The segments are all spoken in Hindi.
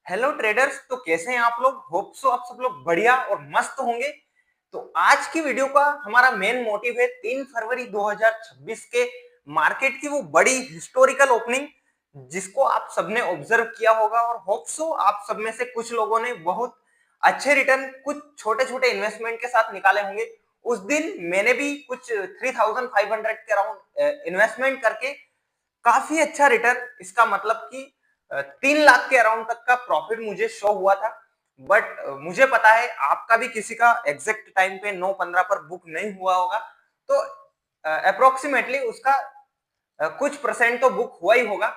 Hello traders. तो कैसे हैं आप लोग? होप सो आप सब लोग बढ़िया और मस्त होंगे। तो आज की वीडियो का हमारा मेन मोटिव है 3 फरवरी 2026 के मार्केट की वो बड़ी हिस्टोरिकल ओपनिंग, जिसको आप सबने ऑब्जर्व किया होगा और होप सो आप सब में से कुछ लोगों ने बहुत अच्छे रिटर्न कुछ छोटे छोटे इन्वेस्टमेंट के साथ निकाले होंगे। उस दिन मैंने भी कुछ 3500 के अराउंड इन्वेस्टमेंट करके काफी अच्छा रिटर्न, इसका मतलब कि 3 लाख के अराउंड तक का प्रॉफिट मुझे शो हुआ था। बट मुझे पता है आपका भी किसी का एग्जैक्ट टाइम पे 9:15 पर बुक नहीं हुआ होगा, तो अप्रोक्सीमेटली उसका कुछ परसेंट तो बुक हुआ ही होगा।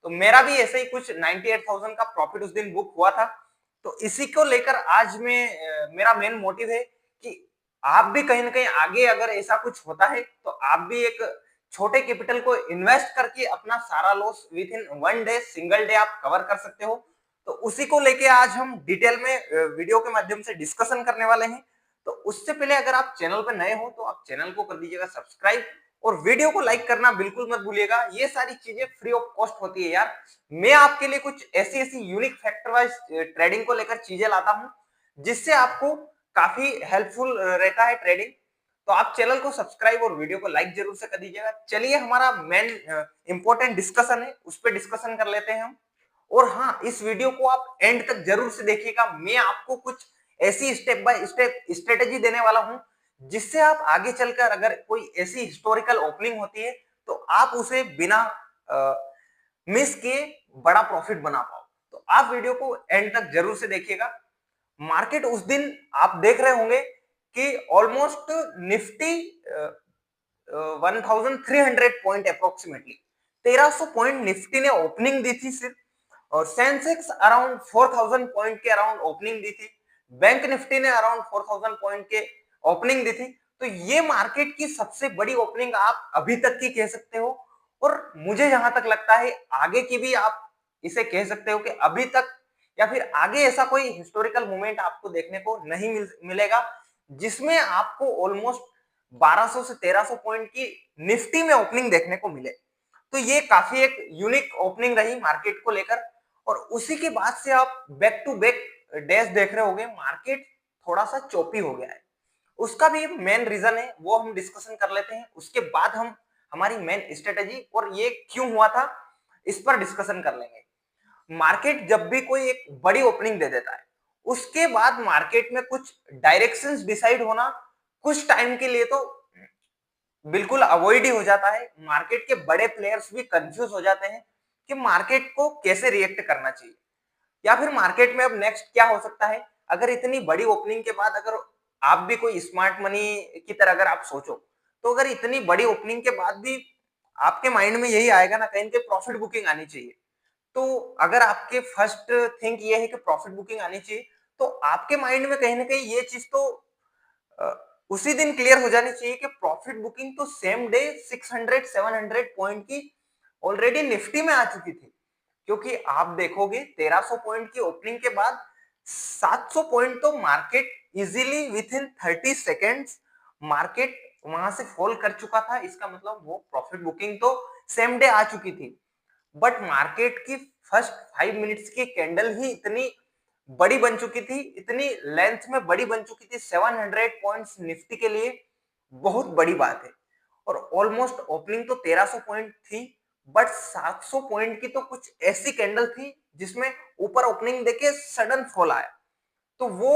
तो मेरा भी ऐसे ही कुछ 98,000 का प्रॉफिट उस दिन बुक हुआ था। तो इसी को लेकर आज मेरा मेन मोटिव है कि आप भी कहीं ना कहीं आगे अगर ऐसा कुछ होता है तो आप भी एक छोटे कैपिटल को इन्वेस्ट करके अपना सारा loss with in 1 day, single day आप कवर कर सकते हो। तो उसी को लेके आज हम डिटेल में वीडियो के माध्यम से डिस्कशन करने वाले हैं। तो उससे पहले अगर आप चैनल पर नए हो तो आप चैनल को कर दीजिएगा सब्सक्राइब और वीडियो को लाइक करना बिल्कुल मत भूलिएगा। ये सारी चीजें फ्री ऑफ कॉस्ट होती है यार। मैं आपके लिए कुछ ऐसी ऐसी यूनिक फैक्टर वाइज ट्रेडिंग को लेकर चीजें लाता हूं जिससे आपको काफी हेल्पफुल रहता है ट्रेडिंग। तो आप चैनल को सब्सक्राइब और वीडियो को लाइक जरूर से कर दीजिएगा। चलिए हमारा मेन इंपॉर्टेंट डिस्कशन है, उस पर डिस्कशन कर लेते हैं हम। और हाँ, इस वीडियो को आप एंड तक जरूर से देखिएगा। मैं आपको कुछ ऐसी स्टेप बाय स्टेप स्ट्रेटेजी देने वाला हूं जिससे आप आगे चलकर अगर कोई ऐसी हिस्टोरिकल ओपनिंग होती है तो आप उसे बिना मिस किए बड़ा प्रॉफिट बना पाओ। तो आप वीडियो को एंड तक जरूर से देखिएगा। मार्केट उस दिन आप देख रहे होंगे कि almost Nifty 1300 point approximately 1300 point Nifty ने ओपनिंग दी थी सिर्फ। और सेंसेक्स अराउंड 4000 पॉइंट के अराउंड ओपनिंग दी थी। बैंक निफ्टी ने अराउंड 4000 पॉइंट के ओपनिंग दी थी। तो ये मार्केट की सबसे बड़ी ओपनिंग आप अभी तक की कह सकते हो। और मुझे जहां तक लगता है आगे की भी आप इसे कह सकते हो कि अभी तक या फिर आगे ऐसा कोई हिस्टोरिकल मूवमेंट आपको देखने को नहीं मिलेगा जिसमें आपको ऑलमोस्ट 1200 से 1300 पॉइंट की निफ्टी में ओपनिंग देखने को मिले। तो ये काफी एक यूनिक ओपनिंग रही मार्केट को लेकर। और उसी के बाद से आप बैक टू बैक डेज देख रहे होंगे, मार्केट थोड़ा सा चोपी हो गया है। उसका भी मेन रीजन है, वो हम डिस्कशन कर लेते हैं। उसके बाद हम हमारी मेन स्ट्रेटेजी और ये क्यों हुआ था इस पर डिस्कशन कर लेंगे। मार्केट जब भी कोई एक बड़ी ओपनिंग दे देता है उसके बाद मार्केट में कुछ डायरेक्शंस डिसाइड होना कुछ टाइम के लिए तो बिल्कुल अवॉइड ही हो जाता है। मार्केट के बड़े प्लेयर्स भी कंफ्यूज हो जाते हैं कि मार्केट को कैसे रिएक्ट करना चाहिए या फिर मार्केट में अब नेक्स्ट क्या हो सकता है। अगर इतनी बड़ी ओपनिंग के बाद अगर आप भी कोई स्मार्ट मनी की तरह अगर आप सोचो तो अगर इतनी बड़ी ओपनिंग के बाद भी आपके माइंड में यही आएगा ना कहीं के प्रॉफिट बुकिंग आनी चाहिए। तो अगर आपके फर्स्ट थिंक ये है कि प्रॉफिट बुकिंग आनी चाहिए तो आपके माइंड में कहीं ना कहीं ये चीज तो अ, उसी दिन क्लियर हो जानी चाहिए कि प्रॉफिट बुकिंग तो सेम डे 600 700 पॉइंट की ऑलरेडी निफ्टी में आ चुकी थी। क्योंकि आप देखोगे 1300 पॉइंट की ओपनिंग के बाद 700 पॉइंट तो market easily with in 30 seconds market वहां से फॉल कर चुका था। इसका मतलब वो प्रॉफिट बुकिंग तो सेम डे आ चुकी थी। बट मार्केट की फर्स्ट 5 मिनट्स की कैंडल ही इतनी बड़ी बन चुकी थी, इतनी लेंथ में बड़ी बन चुकी थी। 700 पॉइंट्स निफ्टी के लिए बहुत बड़ी बात है। और ऑलमोस्ट ओपनिंग तो 1300 पॉइंट थी बट 700 पॉइंट की तो कुछ ऐसी कैंडल थी जिसमें ऊपर ओपनिंग देके सडन फॉल आया। तो वो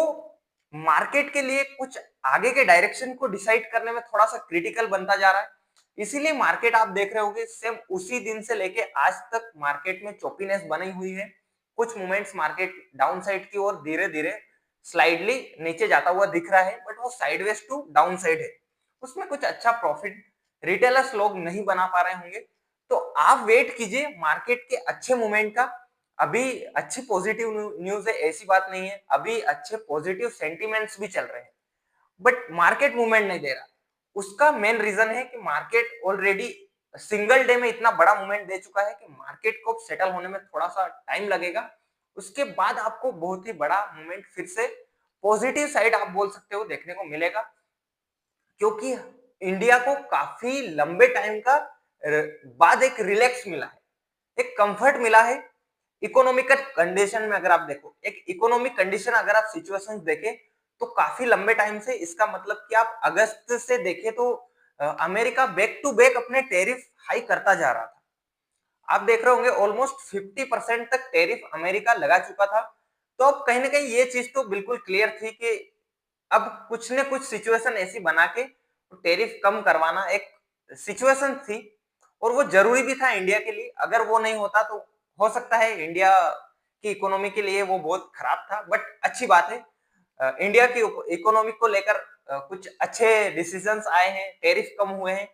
मार्केट के लिए कुछ आगे के डायरेक्शन को डिसाइड करने में थोड़ा सा क्रिटिकल बनता जा रहा है। इसीलिए मार्केट आप देख रहे होंगे सेम उसी दिन से लेके आज तक मार्केट में चोपीनेस बनी हुई है। कुछ मोमेंट्स मार्केट डाउन साइड की ओर धीरे धीरे स्लाइडली नीचे जाता हुआ दिख रहा है बट वो साइडवेज टू डाउन साइड है। उसमें कुछ अच्छा प्रॉफिट रिटेलर्स लोग नहीं बना पा रहे होंगे। तो आप वेट कीजिए मार्केट के अच्छे मोमेंट का। अभी अच्छी पॉजिटिव न्यूज है, ऐसी बात नहीं है, अभी अच्छे पॉजिटिव सेंटिमेंट्स भी चल रहे हैं बट मार्केट मूवमेंट नहीं दे रहा। उसका मेन रीजन है कि मार्केट ऑलरेडी सिंगल डे में इतना बड़ा मूवमेंट दे चुका है कि मार्केट को सेटल होने में थोड़ा सा टाइम लगेगा। उसके बाद आपको बहुत ही बड़ा मूवमेंट फिर से पॉजिटिव साइड आप बोल सकते हो देखने को मिलेगा। क्योंकि इंडिया को काफी लंबे टाइम का बाद एक रिलैक्स मिला है, एक कंफर्ट मिला है। इकोनॉमिकल कंडीशन में अगर आप देखो, एक इकोनॉमिक कंडीशन अगर आप सिचुएशंस देखें तो काफी लंबे टाइम से, इसका मतलब कि आप अगस्त से देखें तो अमेरिका बैक टू बैक अपने टैरिफ हाई करता जा रहा था। आप देख रहे होंगे ऑलमोस्ट 50% तक टैरिफ अमेरिका लगा चुका था। तो अब कहीं ना कहीं ये चीज तो बिल्कुल क्लियर थी कि अब कुछ न कुछ सिचुएशन ऐसी बना के टैरिफ कम करवाना एक सिचुएशन थी, और वो जरूरी भी था इंडिया के लिए। अगर वो नहीं होता तो हो सकता है इंडिया की इकोनॉमी के लिए वो बहुत खराब था, बट अच्छी बात है इंडिया की इकोनॉमी को लेकर कुछ अच्छे डिसीजंस आए हैं, टैरिफ कम हुए हैं।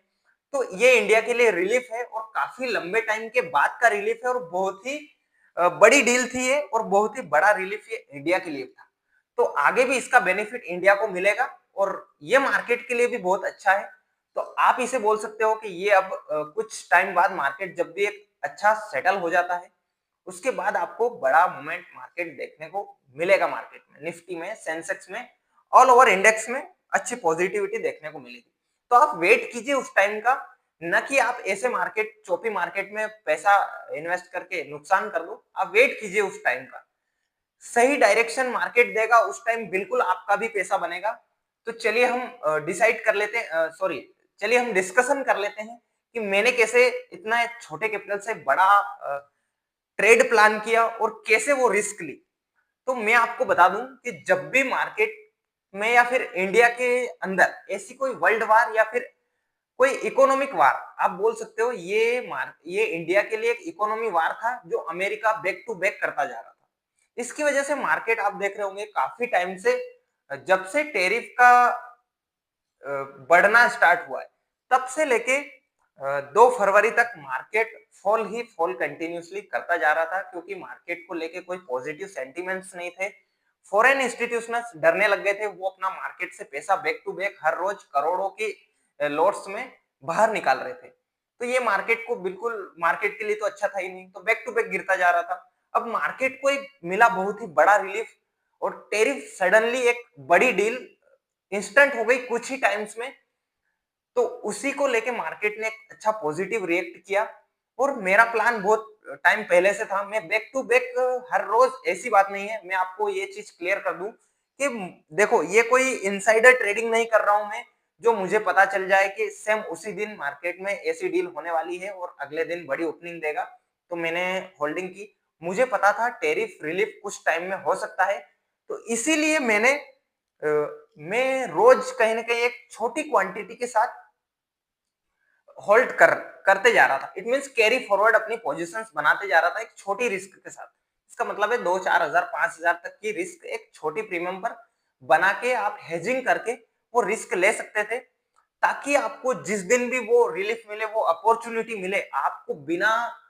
तो ये इंडिया के लिए रिलीफ है, और काफी लंबे टाइम के बाद का रिलीफ है, और बहुत ही बड़ी डील थी ये, और बहुत ही बड़ा रिलीफ ये इंडिया के लिए था। तो आगे भी इसका बेनिफिट इंडिया को मिलेगा, और ये मार्केट के लिए भी बहुत अच्छा है। तो आप इसे बोल सकते हो कि ये अब कुछ टाइम बाद मार्केट जब भी एक अच्छा सेटल हो जाता है, उसके बाद आपको बड़ा मूवमेंट मार्केट देखने को मिलेगा। मार्केट में, निफ्टी में, सेंसेक्स में, ऑल ओवर इंडेक्स में अच्छी पॉजिटिविटी देखने को मिलेगी। तो आप वेट कीजिए उस टाइम का, न कि आप ऐसे मार्केट, चोपी मार्केट में पैसा इन्वेस्ट करके नुकसान कर दो। आप वेट कीजिए उस टाइम का, सही डायरेक्शन मार्केट देगा उस टाइम बिल्कुल आपका भी पैसा बनेगा। तो चलिए हम डिसाइड कर लेते हैं, सॉरी, चलिए हम डिस्कशन कर लेते हैं कि मैंने कैसे इतना छोटे कैपिटल से बड़ा ट्रेड प्लान किया और कैसे वो रिस्क ली। तो मैं आपको बता दूं कि जब भी मार्केट में या फिर इंडिया के अंदर ऐसी कोई वर्ल्ड वार या फिर कोई इकोनॉमिक वार, आप बोल सकते हो ये इंडिया के लिए एक इकोनॉमी वार था जो अमेरिका बैक टू बैक करता जा रहा था। इसकी वजह से मार्केट, आप देख रहे होंगे काफी टाइम से, जब से टैरिफ का बढ़ना स्टार्ट हुआ है, तब से लेके 2 फरवरी तक मार्केट फॉल ही फॉल कंटिन्यूसली करता जा रहा था, क्योंकि मार्केट को लेके कोई पॉजिटिव सेंटिमेंट्स नहीं थे। फॉरेन इंस्टीट्यूशंस डरने लग गए थे, वो अपना मार्केट से पैसा बैक टू बैक हर रोज करोड़ों की लॉट्स में बाहर निकाल रहे थे। तो ये मार्केट को बिल्कुल, मार्केट के लिए तो अच्छा था ही नहीं, तो बैक टू बैक गिरता जा रहा था। अब मार्केट को एक मिला बहुत ही बड़ा रिलीफ, और टैरिफ सडनली एक बड़ी डील इंस्टेंट हो गई कुछ ही टाइम्स में। तो उसी को लेके मार्केट ने एक अच्छा पॉजिटिव रिएक्ट किया, और मेरा प्लान बहुत टाइम पहले से था। मैं बैक टू बैक हर रोज, ऐसी बात नहीं है। मैं आपको ये चीज क्लियर कर दूं कि देखो, ये कोई इनसाइडर ट्रेडिंग नहीं कर रहा हूं मैं, जो मुझे पता चल जाए कि सेम उसी दिन मार्केट में ऐसी डील होने वाली है और अगले दिन बड़ी ओपनिंग देगा तो मैंने होल्डिंग की। मुझे पता था टैरिफ रिलीफ कुछ टाइम में हो सकता है, तो इसीलिए मैं रोज कहीं ना कहीं एक छोटी क्वांटिटी के साथ होल्ड करते जा रहा था। इट मींस कैरी फॉरवर्ड, अपनी पोजीशंस बनाते जा रहा था एक छोटी रिस्क के साथ। इसका मतलब है 2-4 हजार 5 हजार तक की रिस्क एक छोटी प्रीमियम पर बना के आप हेजिंग करके वो रिस्क ले सकते थे, ताकि आपको जिस दिन भी वो रिलीफ मिले, वो अपॉर्चुनिटी मिले, आपको बिना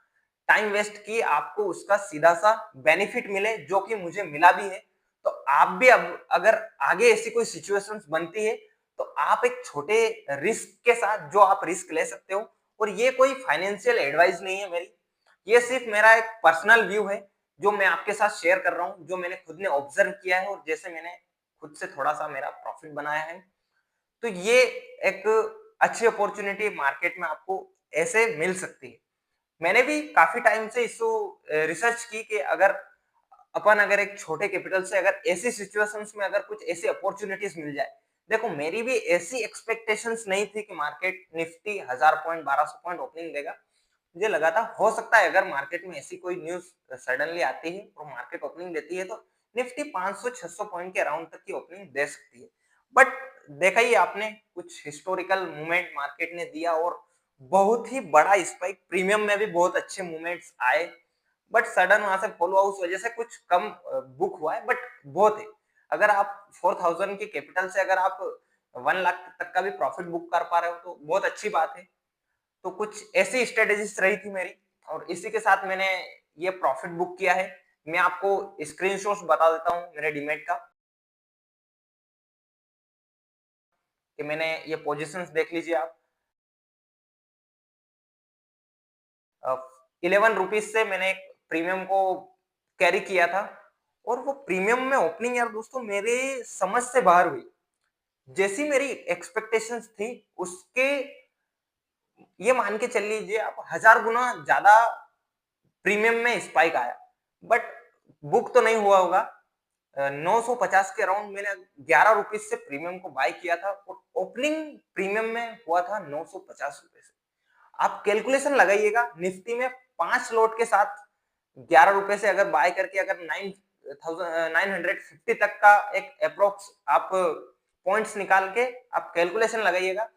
टाइम वेस्ट किए आपको उसका सीधा सा बेनिफिट मिले, जो कि मुझे मिला भी है। तो आप भी अब अगर आगे ऐसी कोई सिचुएशंस बनती है, तो आप एक छोटे रिस्क के साथ जो आप रिस्क ले सकते हो। और ये कोई फाइनेंशियल एडवाइस नहीं है मेरी, ये सिर्फ मेरा एक पर्सनल व्यू है जो मैं आपके साथ शेयर कर रहा हूँ, जो मैंने खुद ने ऑब्जर्व किया है और जैसे मैंने खुद से थोड़ा सा मेरा प्रॉफिट बनाया है। तो ये एक अच्छी अपॉर्चुनिटी मार्केट में आपको ऐसे मिल सकती है। मैंने भी काफी टाइम से इसको रिसर्च की कि अगर एक छोटे कैपिटल से अगर ऐसी सिचुएशंस में अगर कुछ ऐसी अपॉर्चुनिटीज मिल जाए। देखो, मेरी भी ऐसी एक्सपेक्टेशंस नहीं थी कि market Nifty 1000 point 1200 point opening देगा। मुझे लगा था हो सकता है अगर मार्केट में ऐसी कोई न्यूज सडनली आती है और मार्केट ओपनिंग देती है, तो निफ्टी 500-600 पॉइंट के अराउंड तक की ओपनिंग दे सकती है। बट देखा ही आपने, कुछ हिस्टोरिकल मूवमेंट मार्केट ने दिया, और बहुत ही बड़ा स्पाइक, प्रीमियम में भी बहुत अच्छे मूवमेंट्स आए। बट सडन वहां से फॉलो आउट वजह से कुछ कम बुक हुआ है, बट बहुत है। अगर आप 4000 के कैपिटल से अगर आप 1 लाख तक का भी प्रॉफिट बुक कर पा रहे हो तो बहुत अच्छी बात है। तो कुछ ऐसी स्ट्रेटेजीज रही थी मेरी, और इसी के साथ मैंने ये प्रॉफिट बुक किया है। मैं आपको स्क्रीनशॉट्स बता देता हूँ मेरे डीमेट का, कि मैंने ये पोजीशंस देख लीजिए आप। 11 रुपीज से मैंने एक प्रीमियम को कैरी किया था, और वो प्रीमियम में ओपनिंग यार दोस्तों मेरे समझ से बाहर हुई। जैसी मेरी एक्सपेक्टेशंस थी उसके, ये मान के चल लीजिए आप, 1000 गुना ज्यादा प्रीमियम में स्पाइक आया। बट बुक तो नहीं हुआ होगा। 950 के अराउंड मैंने 11 रुपीज से प्रीमियम को बाय किया था और ओपनिंग प्रीमियम में हुआ था 950 रुपए से। आप कैलकुलेशन लगाइएगा, निफ्टी में 5 लॉट के साथ 11 रुपए से अगर बाय करके अगर 9,950 तक का एक अप्रोक्स आप पॉइंट्स निकाल के आप कैलकुलेशन लगाइएगा,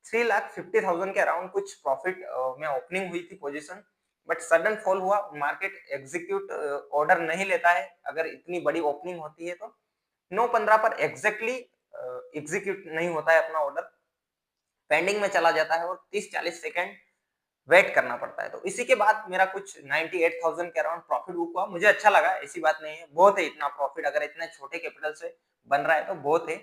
3,50,000 के अराउंड कुछ प्रॉफिट में ओपनिंग हुई थी पोजीशन। बट सडन फॉल हुआ, मार्केट एग्जीक्यूट ऑर्डर नहीं लेता है अगर इतनी बड़ी ओपनिंग होती है तो 9:15 पर एग्जैक्टली एग्जीक्यूट नहीं होता है अपना ऑर्डर, पेंडिंग में चला जाता है और 30-40 सेकंड वेट करना पड़ता है। तो इसी के बाद मेरा कुछ 98,000 के अराउंड प्रॉफिट बुक हुआ। मुझे अच्छा लगा, ऐसी बात नहीं है, बहुत है इतना प्रॉफिट, अगर इतने छोटे कैपिटल से बन रहा है तो बहुत है।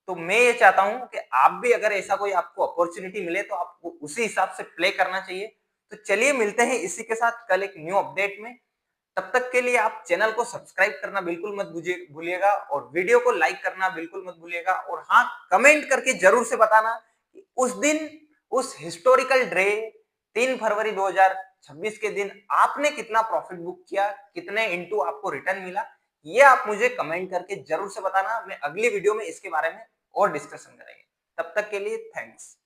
तो मैं ये चाहता हूं कि आप भी अगर ऐसा कोई आपको अपॉर्चुनिटी मिले तो आपको उसी हिसाब से प्ले करना चाहिए। तो चलिए मिलते हैं इसी के साथ कल एक न्यू अपडेट में। तब तक के लिए आप चैनल को सब्सक्राइब करना बिल्कुल मत भूलिएगा और वीडियो को लाइक करना बिल्कुल मत भूलिएगा। और हाँ, कमेंट करके जरूर से बताना कि उस दिन, उस हिस्टोरिकल डे 3 फरवरी 2026 के दिन आपने कितना प्रॉफिट बुक किया, कितने इंटू आपको रिटर्न मिला, ये आप मुझे कमेंट करके जरूर से बताना। मैं अगली वीडियो में इसके बारे में और डिस्कशन करेंगे। तब तक के लिए थैंक्स।